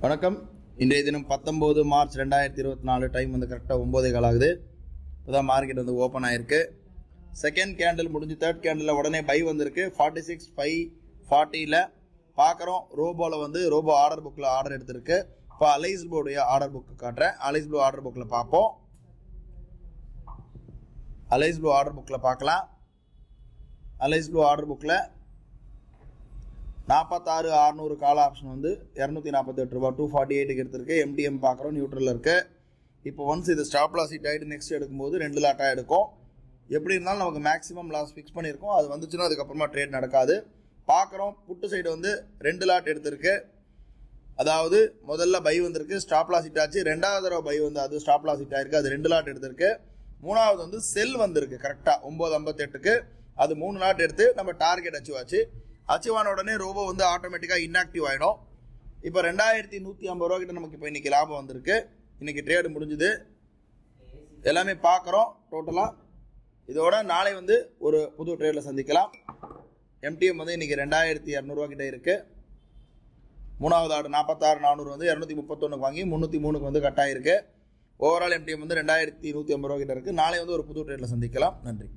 வணக்கம். இன்றைய தினம் 19 மார்ச் 2024. டைம் வந்து கரெக்டாக 9:15 ஆகுது. இப்போதான் மார்க்கெட் வந்து ஓப்பன் ஆயிருக்கு. செகண்ட் கேண்டில் முடிஞ்சு தேர்ட் கேண்டில் உடனே பை வந்திருக்கு. 46,540 பார்க்குறோம். ரோபோவில் வந்து ரோபோ ஆர்டர் புக்கில் ஆர்டர் எடுத்திருக்கு. இப்போ அலைஸ் ப்ளூடைய ஆர்டர் புக்கு காட்டுறேன். அலைஸ் ப்ளூ ஆர்டர் புக்கில் பார்ப்போம். அலைஸ் ப்ளூ ஆர்டர் புக்கில் பார்க்கலாம். அலைஸ் ப்ளூ ஆர்டர் புக்கில் 46,600 கால் ஆப்ஷன் வந்து 248 ரூபா 248 எடுத்திருக்கு. எம்டிஎம் பார்க்குறோம், நியூட்ரலில் இருக்குது. இப்போ ஒன்ஸ் இது ஸ்டாப் லாஸ் ஹிட் ஆகிட்டு நெக்ஸ்ட் எடுக்கும்போது 2 லாட்டாக எடுக்கும். எப்படி இருந்தாலும் நமக்கு மேக்ஸிமம் லாஸ் ஃபிக்ஸ் பண்ணியிருக்கோம். அது வந்துச்சுன்னா அதுக்கப்புறமா ட்ரேட் நடக்காது. பார்க்குறோம். புட்டு சைடு வந்து 2 லாட் எடுத்திருக்கு. அதாவது முதல்ல பை வந்திருக்கு, ஸ்டாப் லாஸ் ஹிட் ஆச்சு. ரெண்டாவது தடவை பை வந்து அது ஸ்டாப் லாஸ் ஹிட் ஆயிருக்கு, அது 2 லாட் எடுத்திருக்கு. மூணாவது வந்து செல் வந்திருக்கு கரெக்டாக 9:58க்கு, அது 3 லாட் எடுத்து நம்ம டார்கெட் அச்சீவ் ஆச்சு. அச்சீவ் ஆன உடனே ரோபோ வந்து ஆட்டோமேட்டிக்காக இன்ஆக்டிவ் ஆகிடும். இப்போ 2150 ரூபா கிட்ட நமக்கு இப்போ இன்னைக்கு லாபம் வந்திருக்கு. இன்னைக்கு ட்ரேடு முடிஞ்சுது. எல்லாமே பார்க்குறோம் டோட்டலாக. இதோட நாளை வந்து ஒரு புது ட்ரேடில் சந்திக்கலாம். எம்டிஎம் வந்து இன்னைக்கு 2200 ரூபா கிட்ட இருக்கு. மூணாவது ஆர்டர் 46,400 வந்து 231 வாங்கி 303 வந்து கட் ஆயிருக்கு. ஓவரால் எம்டிஎம் வந்து 2150 ரூபா கிட்ட இருக்கு. நாளை வந்து ஒரு புது ட்ரேடில் சந்திக்கலாம். நன்றி.